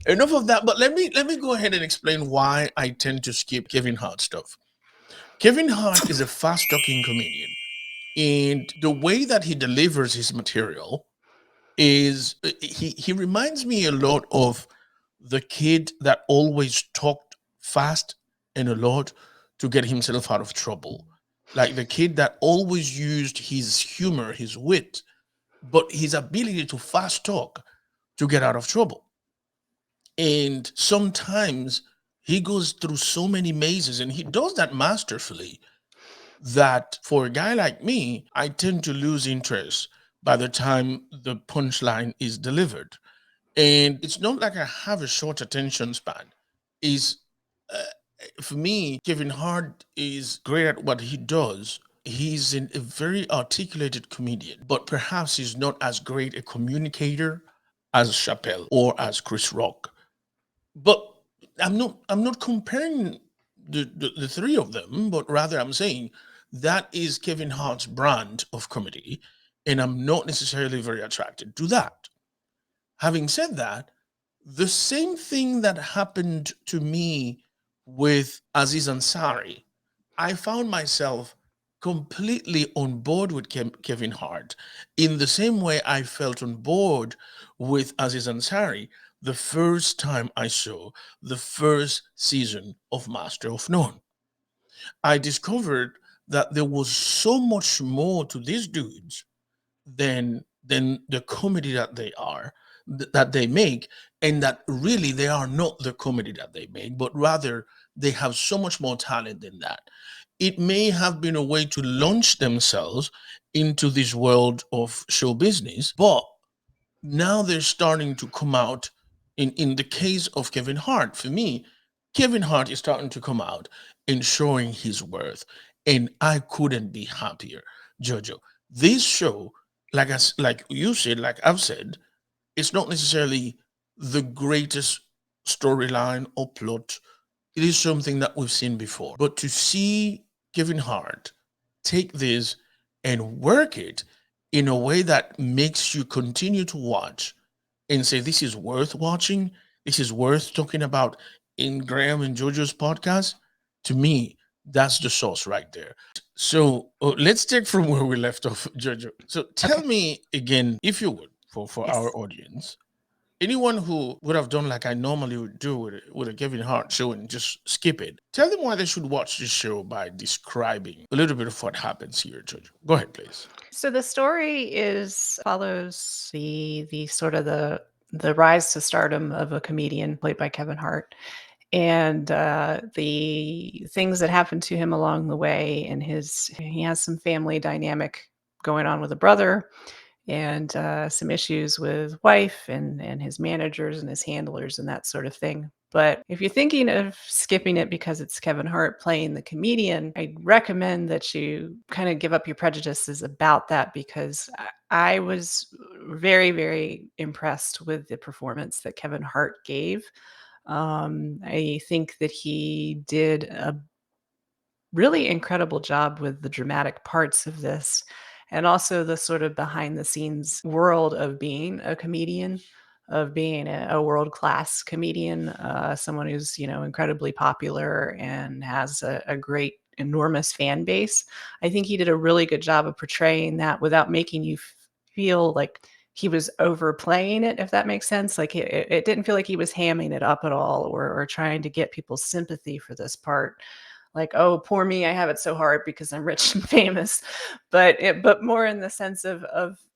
Enough of that. But let me go ahead and explain why I tend to skip Kevin Hart stuff. Kevin Hart is a fast talking comedian, and the way that he delivers his material is he reminds me a lot of the kid that always talked fast and a lot to get himself out of trouble. Like the kid that always used his humor, his wit, but his ability to fast talk to get out of trouble. And sometimes he goes through so many mazes and he does that masterfully that for a guy like me, I tend to lose interest by the time the punchline is delivered. And it's not like I have a short attention span. Is For me, Kevin Hart is great at what he does. He's a very articulated comedian, but perhaps he's not as great a communicator as Chappelle or as Chris Rock. But I'm not comparing the three of them, but rather I'm saying that is Kevin Hart's brand of comedy, and I'm not necessarily very attracted to that. Having said that, the same thing that happened to me with Aziz Ansari, I found myself completely on board with Kevin Hart in the same way I felt on board with Aziz Ansari the first time I saw the first season of Master of None. I discovered that there was so much more to these dudes than the comedy that they are that they make, and that really they are not the comedy that they make, but rather they have so much more talent than that. It may have been a way to launch themselves into this world of show business, but now they're starting to come out. In the case of Kevin Hart, for me, Kevin Hart is starting to come out and showing his worth, and I couldn't be happier. Jojo, this show, like you said, like I've said, it's not necessarily the greatest storyline or plot. It is something that we've seen before, but to see Kevin Hart take this and work it in a way that makes you continue to watch and say, this is worth watching, this is worth talking about in Graham and Jojo's podcast, to me, that's the sauce right there. So let's take from where we left off, Jojo. So tell Okay. me again, if you would, for our Yes. audience, anyone who would have done like I normally would do with a Kevin Hart show and just skip it, tell them why they should watch this show by describing a little bit of what happens here, Jojo. Go ahead, please. So the story is follows the sort of the rise to stardom of a comedian played by Kevin Hart, and the things that happen to him along the way. And his he has some family dynamic going on with a brother, and some issues with wife and his managers and his handlers and that sort of thing. But if you're thinking of skipping it because it's Kevin Hart playing the comedian, I recommend that you kind of give up your prejudices about that, because I was very, very impressed with the performance that Kevin Hart gave. I think that he did a really incredible job with the dramatic parts of this, and also the sort of behind the scenes world of being a comedian, of being a world class comedian, someone who's, incredibly popular and has a great, enormous fan base. I think he did a really good job of portraying that without making you feel like he was overplaying it, if that makes sense. Like it didn't feel like he was hamming it up at all, or trying to get people's sympathy for this part, like, "Oh, poor me, I have it so hard because I'm rich and famous." But more in the sense of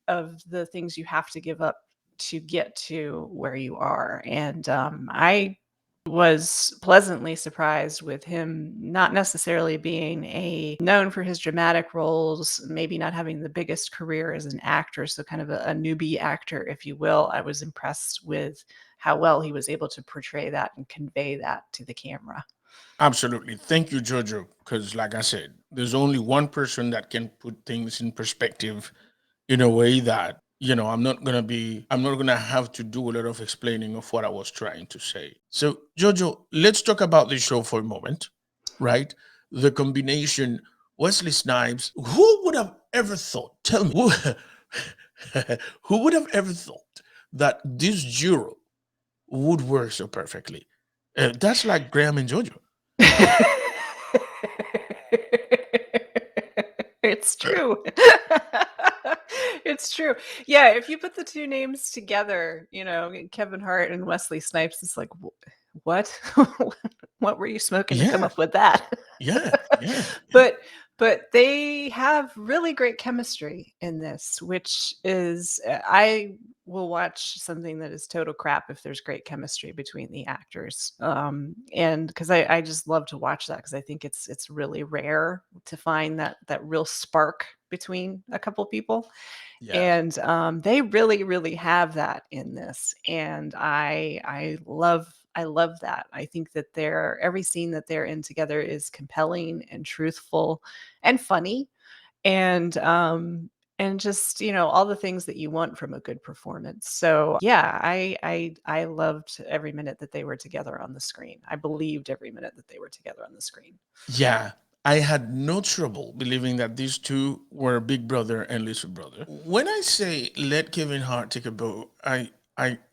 the things you have to give up to get to where you are. And I was pleasantly surprised with him not necessarily being a known for his dramatic roles, maybe not having the biggest career as an actor, so kind of a newbie actor, if you will. I was impressed with how well he was able to portray that and convey that to the camera. Absolutely. Thank you, Jojo. Because, like I said, there's only one person that can put things in perspective in a way that, I'm not going to have to do a lot of explaining of what I was trying to say. So, Jojo, let's talk about this show for a moment, right? The combination Wesley Snipes, who would have ever thought? Tell me, who would have ever thought that this duo would work so perfectly. That's like Graham and Jojo. It's true. It's true. Yeah, if you put the two names together, Kevin Hart and Wesley Snipes, it's like, what? What were you smoking to come Yeah, up with that? yeah, yeah, yeah, But they have really great chemistry in this, which is I will watch something that is total crap if there's great chemistry between the actors. And because I just love to watch that because I think it's really rare to find that real spark between a couple people. yeah, And they really, really have that in this. And I love that. I think that every scene that they're in together is compelling and truthful and funny and just all the things that you want from a good performance. So yeah, I loved every minute that they were together on the screen. I believed every minute that they were together on the screen. yeah. I had no trouble believing that these two were big brother and little brother. When I say let Kevin Hart take a bow, I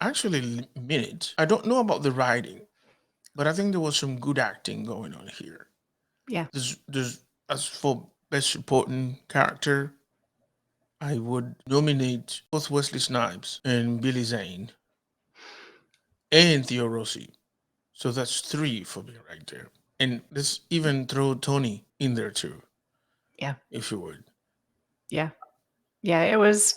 actually mean it. I don't know about the writing, but I think there was some good acting going on here. Yeah. There's as for best supporting character, I would nominate both Wesley Snipes and Billy Zane and Theo Rossi. So that's three for me right there. And let's even throw Tony in there too, Yeah. if you would. Yeah. Yeah, it was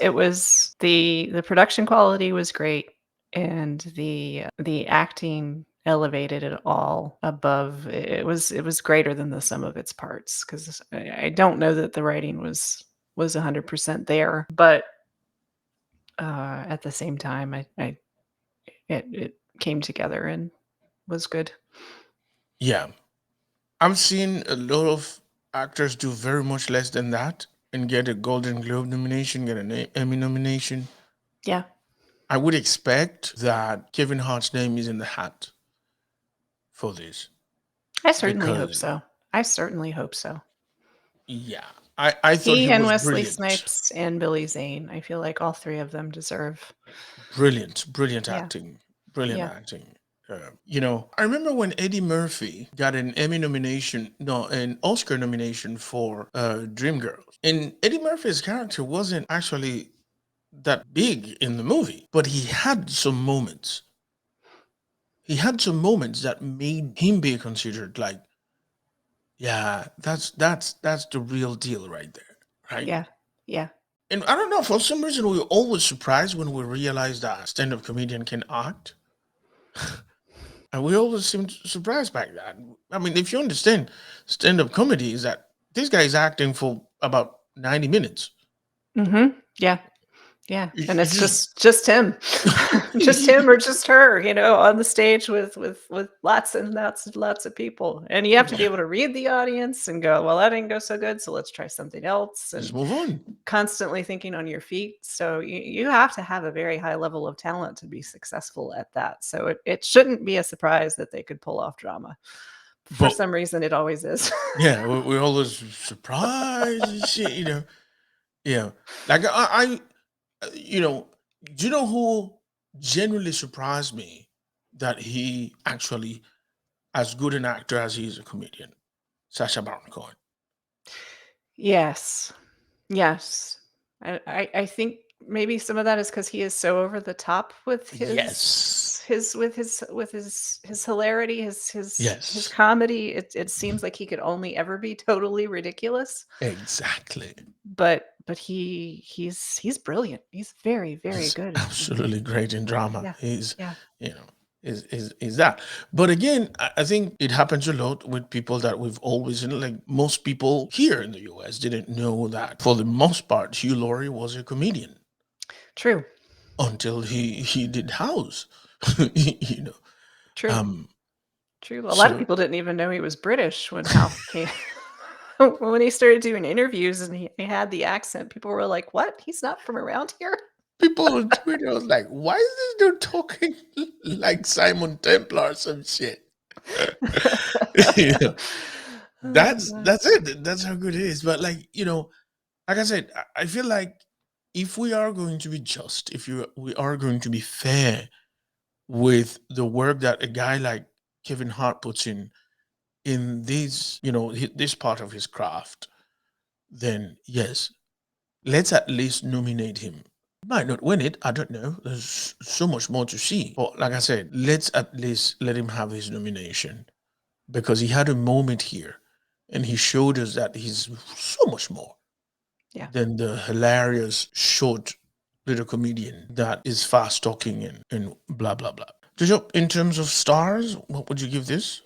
the production quality was great and the acting elevated it all above. It was greater than the sum of its parts because I don't know that the writing was 100% there, but at the same time, it came together and was good. Yeah. I've seen a lot of actors do very much less than that and get a Golden Globe nomination, get an Emmy nomination. Yeah, I would expect that Kevin Hart's name is in the hat for this I certainly hope because, so. I certainly hope so. yeah, I thought he He and was Wesley brilliant. Snipes and Billy Zane, I feel like all three of them deserve. Brilliant Yeah, acting. Brilliant yeah. acting. I remember when Eddie Murphy got an Emmy nomination, no, an Oscar nomination for Dreamgirls. And Eddie Murphy's character wasn't actually that big in the movie, but he had some moments. He had some moments that made him be considered like, yeah, that's the real deal right there, right? Yeah. Yeah. And I don't know, for some reason we're always surprised when we realize that stand-up comedian can act. And we always seem surprised by that. I mean, if you understand stand-up comedy is that this guy is acting for about 90 minutes. Mhm. Yeah. Yeah, and You it's just just him. Just him or just her, on the stage with lots and lots of people. And you have to be yeah, able to read the audience and go, "Well, that didn't go so good, so let's try something else," just and move on. constantly thinking on your feet. So you have to have a very high level of talent to be successful at that. So it shouldn't be a surprise that they could pull off drama. For But some reason, it always is. yeah, we're always surprised and shit. Yeah. Like you know, do you know who genuinely surprised me that he actually as good an actor as he is a comedian? Sacha Baron Cohen. Yes. Yes. I think maybe some of that is because he is so over the top with Yes. his hilarity, his Yes. comedy. It seems like he could only ever be totally ridiculous, Exactly. but he's brilliant. He's very, very He's good. absolutely great in drama. Yeah. He's, Yeah. you know, is that. But again, I think it happens a lot with people that we've always, like most people here in the US didn't know that for the most part, Hugh Laurie was a comedian True. until he did House. you know. True. Um, True. A lot of so people didn't even know he was British when House came. When he started doing interviews and he had the accent, people were like, "What? He's not from around here?" people on Twitter was like, why is this dude talking like Simon Templar or some shit? you know, Oh god. that's it. That's how good it is. But like I said, I feel like if we are going to be just, if we are going to be fair with the work that a guy like Kevin Hart puts in this, this part of his craft, then yes, let's at least nominate him. Might not win it, I don't know. There's so much more to see. But like I said, let's at least let him have his nomination because he had a moment here and he showed us that he's so much more than the hilarious short little comedian that is fast talking and blah blah blah. In terms of stars, what would you give this?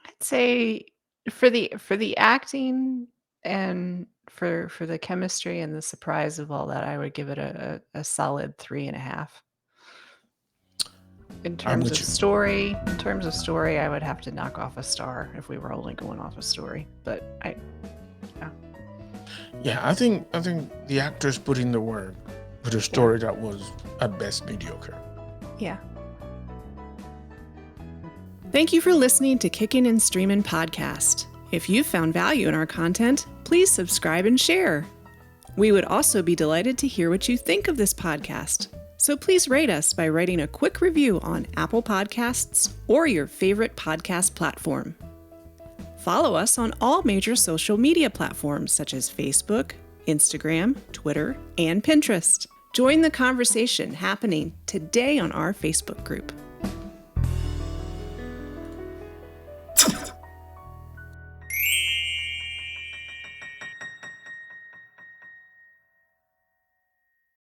I'd say for the acting and for the chemistry and the surprise of all that, I would give it a solid 3.5. In terms of story, I would have to knock off a star if we were only going off a story. But yeah, I think the actors put in the work for a story that was at best mediocre. Yeah. Thank you for listening to Kickin' and Streamin' Podcast. If you found value in our content, please subscribe and share. We would also be delighted to hear what you think of this podcast. So please rate us by writing a quick review on Apple Podcasts or your favorite podcast platform. Follow us on all major social media platforms such as Facebook, Instagram, Twitter, and Pinterest. Join the conversation happening today on our Facebook group.